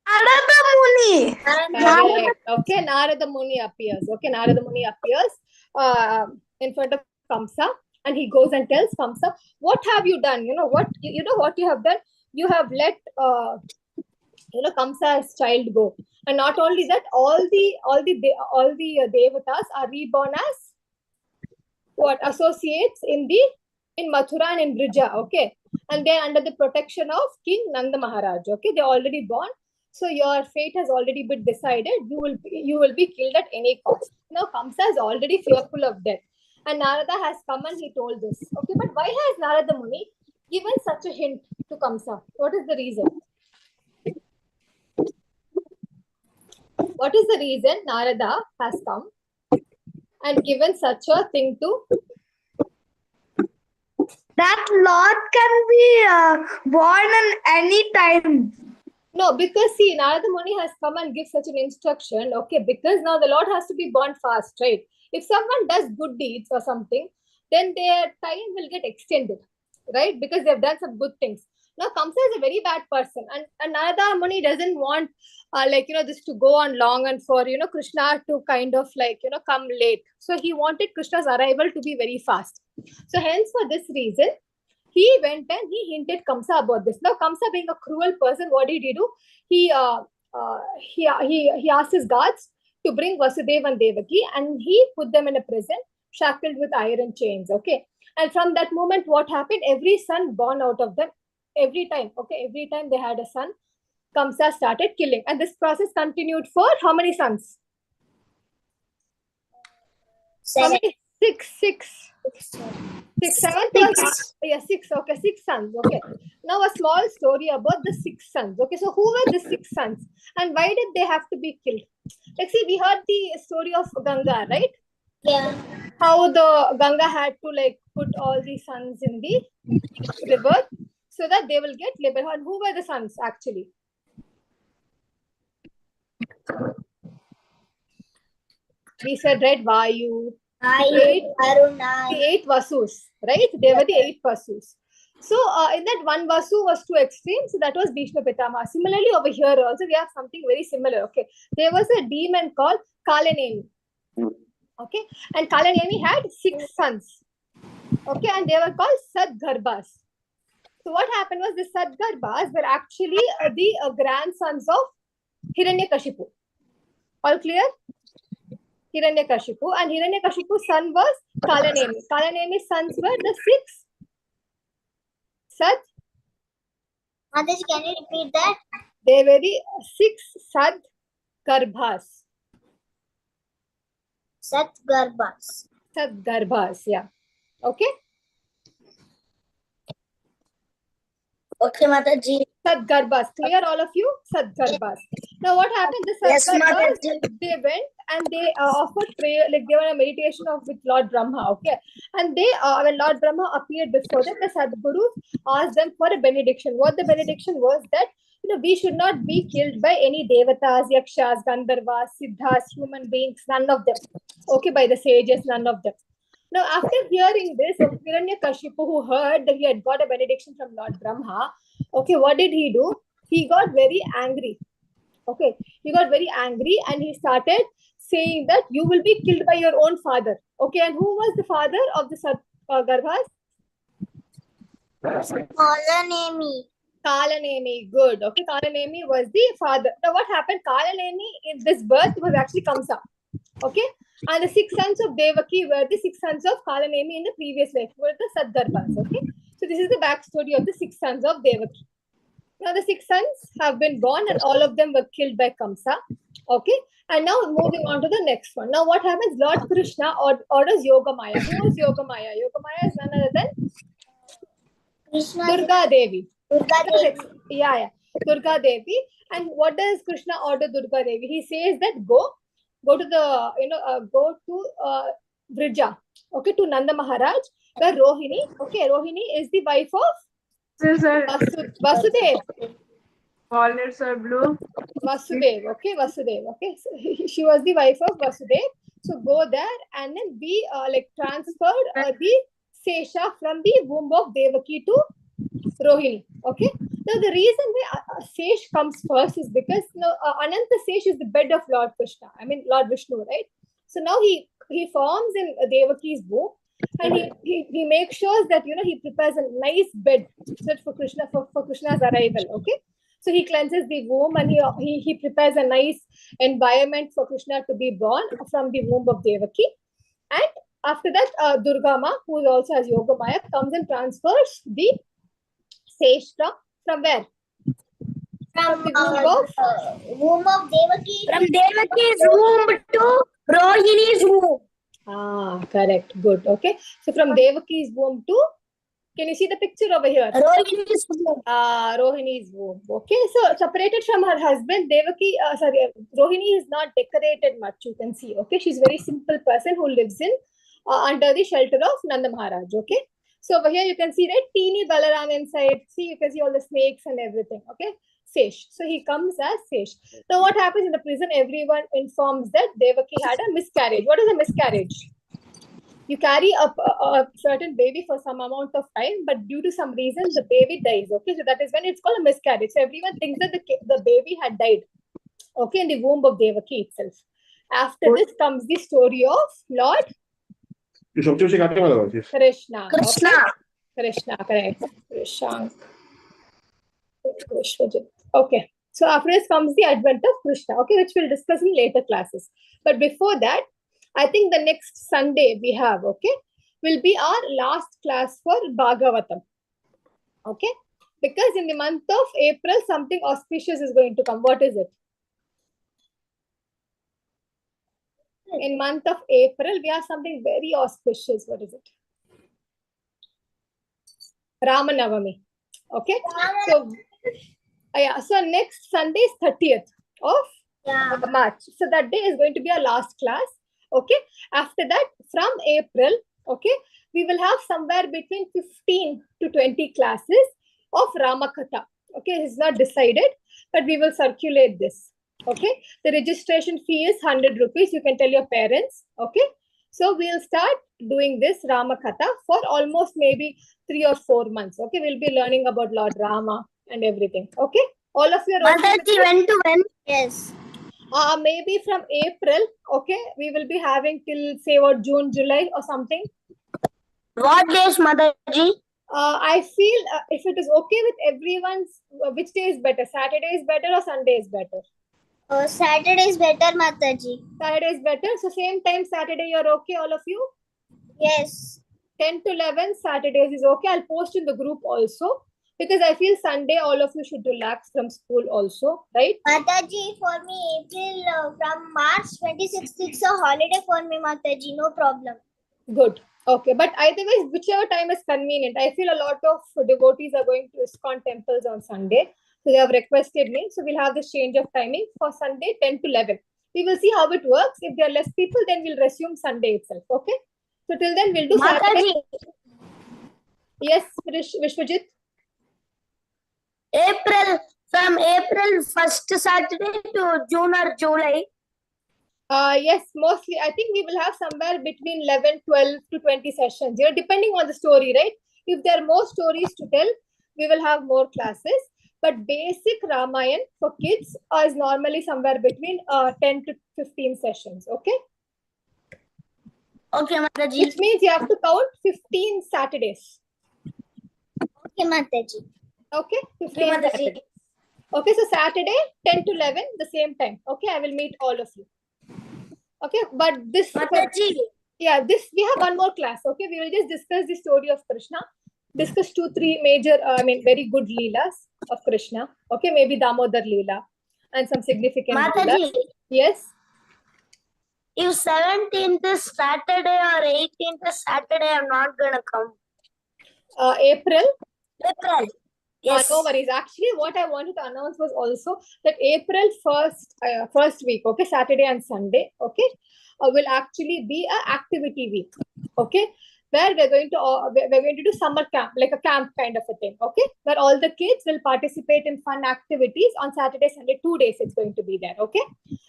Narada Muni. Correct. Okay, Narada Muni appears. Okay, Narada Muni appears in front of Kamsa, and he goes and tells Kamsa, "What have you done? You know what you have done. You have let Kamsa's child go, and not only that, all the devatas are reborn as what associates in Mathura and in Brija. Okay, and they're under the protection of King Nanda Maharaj. Okay, they're already born. So your fate has already been decided. You will be killed at any cost. Now Kamsa is already fearful of death, and Narada has come and he told this. Okay, but why has Narada Muni given such a hint to Kamsa? What is the reason? What is the reason Narada has come and given such a thing to? That Lord can be born in any time. No, because see, Narada Muni has come and give such an instruction. Okay, because now the Lord has to be born fast, right? If someone does good deeds or something, then their time will get extended, right? Because they've done some good things. Now Kamsa is a very bad person, and Narada Muni doesn't want this to go on long and for Krishna to kind of come late. So he wanted Krishna's arrival to be very fast. So hence for this reason, he went and he hinted Kamsa about this. Now Kamsa, being a cruel person, what did he do? He asked his guards to bring Vasudeva and Devaki, and he put them in a prison, shackled with iron chains. Okay, and from that moment, what happened? Every son born out of them, every time they had a son, Kamsa started killing, and this process continued for how many sons? 7. How many? Six. 7 plus, yeah, 6. Okay, 6 sons. Okay. Now a small story about the 6 sons. Okay, so who were the 6 sons, and why did they have to be killed? Like, see, we heard the story of Ganga, right? Yeah. How the Ganga had to put all the sons in the river so that they will get liberty. And who were the sons actually? We said, right, Vayu. The 8 Vasus, right? They were the 8 Vasus. So in that one Vasu was too extreme, so that was Bhishma Pitama. Similarly, over here also we have something very similar. Okay, there was a demon called Kalanemi. Okay, and Kalanemi had 6 sons. Okay, and they were called Sadgarbhas. So what happened was the Sadgarbhas were actually the grandsons of Hiranyakashipu. All clear? Hiranyakashipu, and Hiranyakashipu's son was Kalanemi. Kalanemi's sons were the 6 Sad. Mataji, can you repeat that? They were the 6 Sadgarbhas. Sadgarbhas, yeah. Okay. Okay, Mataji. Sadgarbhas. Clear, all of you? Sadgarbhas. Now, what happened? The Sadgarbhas, they went and they offered prayer, like they were a meditation with Lord Brahma. Okay, and they, when Lord Brahma appeared before them, the Sadguru asked them for a benediction. What the benediction was that we should not be killed by any devatas, yakshas, gandharvas, siddhas, human beings, none of them. Okay, by the sages, none of them. Now, after hearing this, Hiranyakashipu, who heard that he had got a benediction from Lord Brahma, okay, what did he do? He got very angry. Okay, he got very angry and he started saying that you will be killed by your own father. Okay, and who was the father of the Sadgarbhas? Kalanemi, good. Okay, Kalanemi was the father. Now, what happened? Kalanemi in this birth was actually Kamsa. Okay, and the 6 sons of Devaki were the 6 sons of Kalanemi in the previous life, were the Sadgarbhas. Okay, so this is the backstory of the 6 sons of Devaki. Now the 6 sons have been born and all of them were killed by Kamsa. Okay, and now moving on to the next one. Now what happens? Lord Krishna orders Yogamaya. Who is Yogamaya? Yogamaya is none other than Durga Devi. Yeah. Durga Devi. And what does Krishna order Durga Devi? He says that go to the go to Vrija, okay, to Nanda Maharaj, where Rohini, okay, Rohini is the wife of Sir, Vasudev. walnuts are blue. Vasudev, okay, Vasudev, okay. So she was the wife of Vasudev. So go there and then be transferred the Sesha from the womb of Devaki to Rohini, okay. Now the reason why Sesh comes first is because Ananta Sesh is the bed of Lord Krishna. I mean Lord Vishnu, right? So now he forms in Devaki's womb, and he makes sure that he prepares a nice bed for Krishna's arrival, okay. So he cleanses the womb and he prepares a nice environment for Krishna to be born from the womb of Devaki. And after that, Durga Ma, who also has Yoga Maya, comes and transfers the Seshta from where? From the womb of Devaki. From Devaki's womb to Rohini's womb. Ah, correct. Good. Okay. So from Devaki's womb to, can you see the picture over here? Rohini's womb. Rohini's womb. Okay. So separated from her husband, Rohini is not decorated much. You can see. Okay. She's a very simple person who lives in under the shelter of Nanda Maharaj. Okay. So over here you can see that teeny Balaram inside. See, you can see all the snakes and everything. Okay. Sesh. So he comes as Sesh. Now what happens in the prison? Everyone informs that Devaki had a miscarriage. What is a miscarriage? You carry a certain baby for some amount of time, but due to some reason, the baby dies. Okay, so that is when it's called a miscarriage. So everyone thinks that the baby had died, okay, in the womb of Devaki itself. After this comes the story of Lord Krishna. Krishna. Okay? Krishna, correct. Krishna. Okay. So after this comes the advent of Krishna, okay, which we'll discuss in later classes. But before that, I think the next Sunday we have, okay, will be our last class for Bhagavatam. Okay? Because in the month of April, something auspicious is going to come. What is it? In month of April, we have something very auspicious. What is it? Ramanavami. Okay? So, so next Sunday is 30th of March. So that day is going to be our last class. Okay. After that, from April, okay, we will have somewhere between 15 to 20 classes of Ramakatha. Okay, it's not decided, but we will circulate this. Okay, the registration fee is 100 rupees. You can tell your parents. Okay, so we'll start doing this Ramakatha for almost maybe 3 or 4 months. Okay, we'll be learning about Lord Rama and everything. Okay, all of you are okay? Mataji, when to when? Yes. Maybe from April, okay, we will be having till say what June, July or something. What days, Mataji? I feel if it is okay with everyone's, which day is better? Saturday is better or Sunday is better? Saturday is better, Mataji. Saturday is better. So same time Saturday, you're okay, all of you? Yes. 10 to 11 Saturdays is okay. I'll post in the group also. Because I feel Sunday, all of you should relax from school also, right? Mataji, for me, April from March 26th, it's a holiday for me, Mataji. No problem. Good. Okay. But either way, whichever time is convenient. I feel a lot of devotees are going to ISKCON temples on Sunday. So they have requested me. So we'll have this change of timing for Sunday, 10 to 11. We will see how it works. If there are less people, then we'll resume Sunday itself. Okay. So till then, we'll do Mataji. Saturday. Yes, Vishwajit. From April 1st Saturday to June or July. Yes, mostly. I think we will have somewhere between 11, 12 to 20 sessions, depending on the story, right? If there are more stories to tell, we will have more classes. But basic Ramayana for kids is normally somewhere between 10 to 15 sessions, okay? Okay, Mataji. Which means you have to count 15 Saturdays. Okay, Mataji. Okay, 15 Saturdays. Okay, so Saturday, 10 to 11, the same time. Okay, I will meet all of you. Okay, but this... Mataji. Yeah, we have one more class. Okay, we will just discuss the story of Krishna. Discuss 2-3 major, very good leelas of Krishna. Okay, maybe Damodar Leela and some significant Mataji. leelas. Yes? If 17th is Saturday or 18th is Saturday, I'm not going to come. April? April. Yes. No worries. Actually, what I wanted to announce was also that April 1st week, okay, Saturday and Sunday, okay, will actually be a activity week, okay, where we're going to do summer camp, like a camp kind of a thing, okay, where all the kids will participate in fun activities on Saturday, Sunday, 2 days it's going to be there, okay.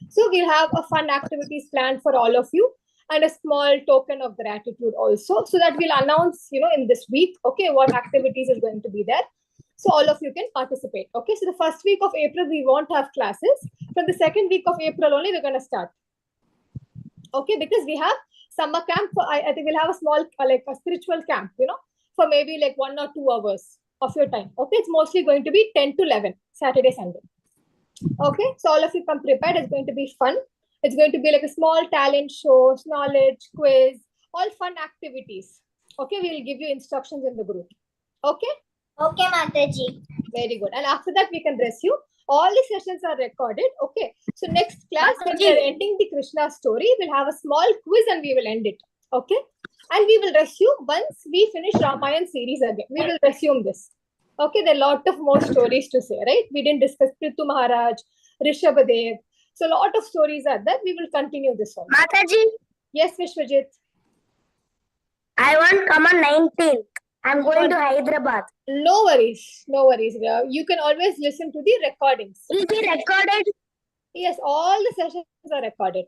So we'll have a fun activities planned for all of you and a small token of gratitude also, so that we'll announce, in this week, okay, what activities is going to be there. So all of you can participate. Okay, so the first week of April, we won't have classes. From the second week of April only, we're going to start. Okay, because we have summer camp. I think we'll have a small, like a spiritual camp, for maybe like 1 or 2 hours of your time. Okay, it's mostly going to be 10 to 11, Saturday, Sunday. Okay, so all of you come prepared. It's going to be fun. It's going to be like a small talent show, knowledge, quiz, all fun activities. Okay, we will give you instructions in the group. Okay. Okay, Mataji. Very good. And after that, we can dress you. All the sessions are recorded. Okay. So next class, when we are ending the Krishna story, we'll have a small quiz and we will end it. Okay. And we will resume once we finish Ramayana series again. We will resume this. Okay. There are a lot of more stories to say, right? We didn't discuss Prithu Maharaj, Rishabhadev. So a lot of stories are there. We will continue this one. Mataji, Yes, Vishwajit. I want come on 19th. I'm going to Hyderabad. No worries. No worries. You can always listen to the recordings. Will be recorded? Yes, all the sessions are recorded.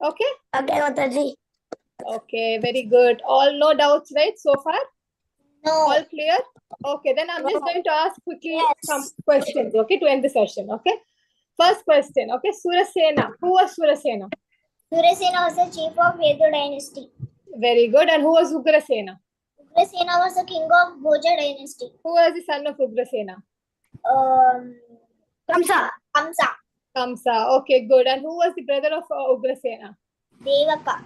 Okay? Okay, Mataji. Okay, very good. All no doubts, right, so far? No. All clear? Okay, then I'm just going to ask quickly some questions, okay, to end the session, okay? First question, okay, Surasena. Who was Surasena? Surasena was the chief of Vedu dynasty. Very good. And who was Ugrasena? Ugrasena was the king of Bhoja dynasty. Who was the son of Ugrasena? Kamsa. Kamsa. Kamsa. Okay, good. And who was the brother of Ugrasena? Devaka.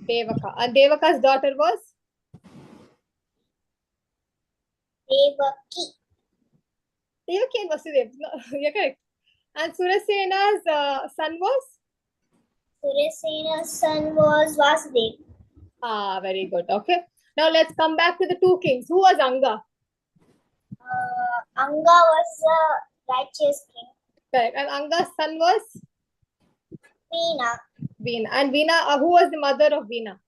Devaka. And Devaka's daughter was? Devaki. Devaki and Vasudev. No, you're correct. And Surasena's son was? Surasena's son was Vasudev. Ah, very good. Okay. Now let's come back to the two kings. Who was Anga? Anga was the righteous king. Correct. And Anga's son was? Veena. Veena. And Veena, who was the mother of Veena?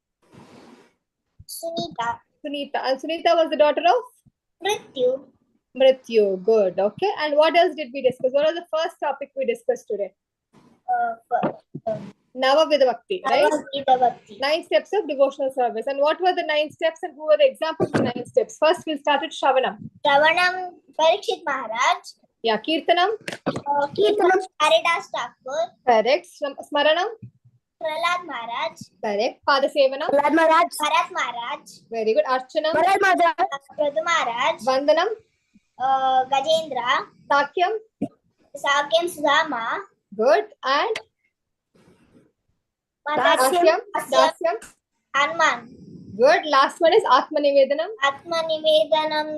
Sunita. Sunita. And Sunita was the daughter of? Mrityu. Mrityu. Good. Okay. And what else did we discuss? What was the first topic we discussed today? Navavidha Bhakti, right? Navavidha Bhakti. 9 steps of devotional service. And what were the 9 steps and who were the examples of 9 steps? First, we'll start with Shravanam. Shravanam, Parikshit Maharaj. Yeah. Kirtanam. Kirtanam, Haridas Thakur. Correct. Smaranam. Prahlad Maharaj. Correct. Padasevanam. Bharat Maharaj. Bharat Maharaj. Very good. Archanam. Bharat Maharaj. Pradhu Maharaj. Vandanam. Gajendra. Sakyam. Sakyam Sudama. Good. And Dasyam. Dasyam. Hanuman. Good. Last one is Atmanivedanam. Atma Nivedanam.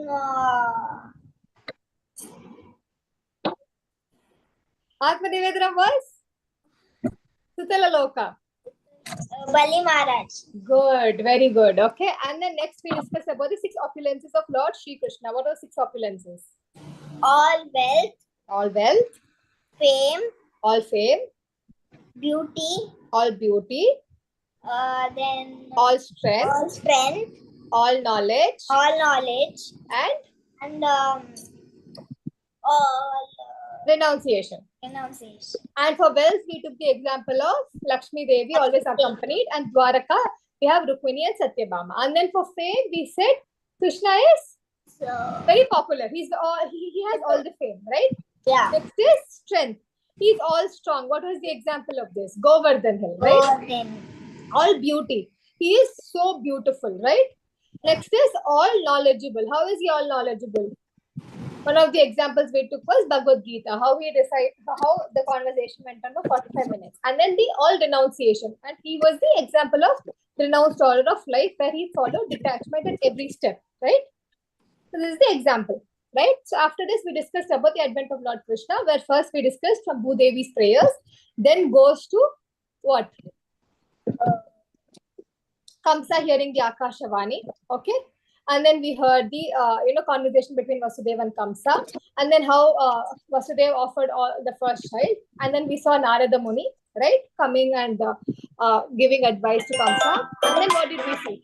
Atmanivedanam was Sutala Loka. Bali Maharaj. Good. Very good. Okay. And then next we discuss about the 6 opulences of Lord Shri Krishna. What are 6 opulences? All wealth, All wealth, fame, all fame, beauty, all beauty, then all strength, all strength, all knowledge, all knowledge, and and all renunciation. renunciation. And for wealth, we took the example of Lakshmi Devi, always accompanied, and Dwaraka, we have Rukmini and Satyabhama. And then for fame, we said Krishna is So, very popular. He has all the fame, right? yeah. Next is strength. He's all strong. What was the example of this? Govardhan Hill, right? Then, All beauty. He is so beautiful, right? Next is all knowledgeable. How is he all knowledgeable? One of the examples we took was Bhagavad Gita, how the conversation went on for 45 minutes. And then the all renunciation. And he was the example of renounced order of life where he followed detachment at every step, right? So this is the example, right? So after this, we discussed about the advent of Lord Krishna, where first we discussed from Bhudevi's prayers, then goes to what? Kamsa hearing the Akashavani, okay? And then we heard the conversation between Vasudeva and Kamsa, and then how Vasudeva offered all the first child, and then we saw Narada Muni, right, coming and giving advice to Kamsa. And then what did we see?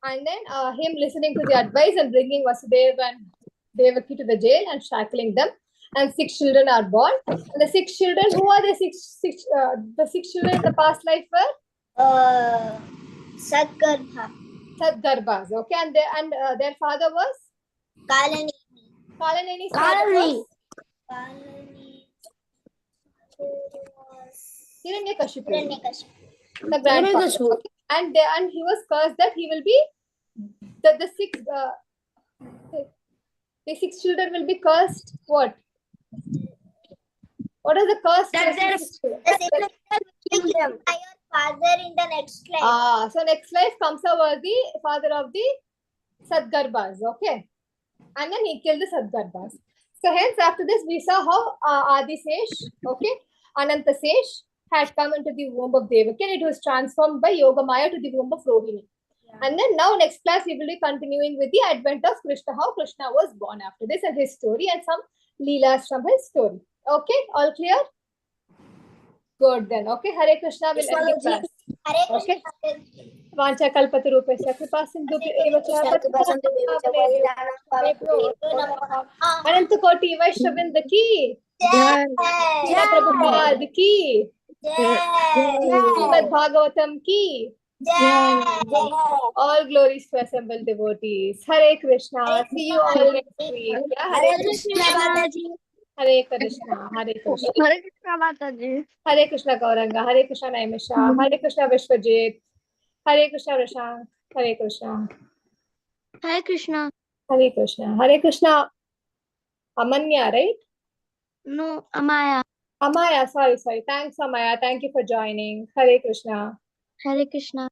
Him listening to the advice and bringing Vasudeva and Devaki to the jail and shackling them. And 6 children are born. And the 6 children, who are the six children in the past life were? Sadgarbhas. Okay, and their father was Kalaneni's father was Hiranyakashipu, the grandfather. Okay. And he was cursed that he will be the 6 children will be cursed. What is the curse? Father in the next life. So next life Kamsa was the father of the Sadgarbhas. Okay, and then he killed the Sadgarbhas. So hence after this we saw how Adisesh, okay, Anantasesh had come into the womb of Devaki, and it was transformed by Yogamaya to the womb of Rohini. Yeah. And then now next class we will be continuing with the advent of Krishna, how Krishna was born after this and his story and some leelas from his story. Okay, all clear? Good then. Okay, Hare Krishna will end the class. Okay. Vancha kalpatarupesya kripa sindhu Ananta Koti Vaishnavinda ki Srila Prabhupada ki Srimad Bhagavatam ki all glories to assembled devotees. Hare Krishna. See you all next week. Yeah, Hare Krishna. Hare Krishna. Hare Krishna. Hare Krishna Mataji. Hare Krishna Gauranga. Hare Krishna Naimisha. Hare Krishna Vishwajit. Hare Krishna Rashang. Hare Krishna. Hare Krishna. Hare Krishna. Hare Krishna. Amanya, right? No, Amaya. Amaya, sorry. Thanks, Amaya. Thank you for joining. Hare Krishna. Hare Krishna.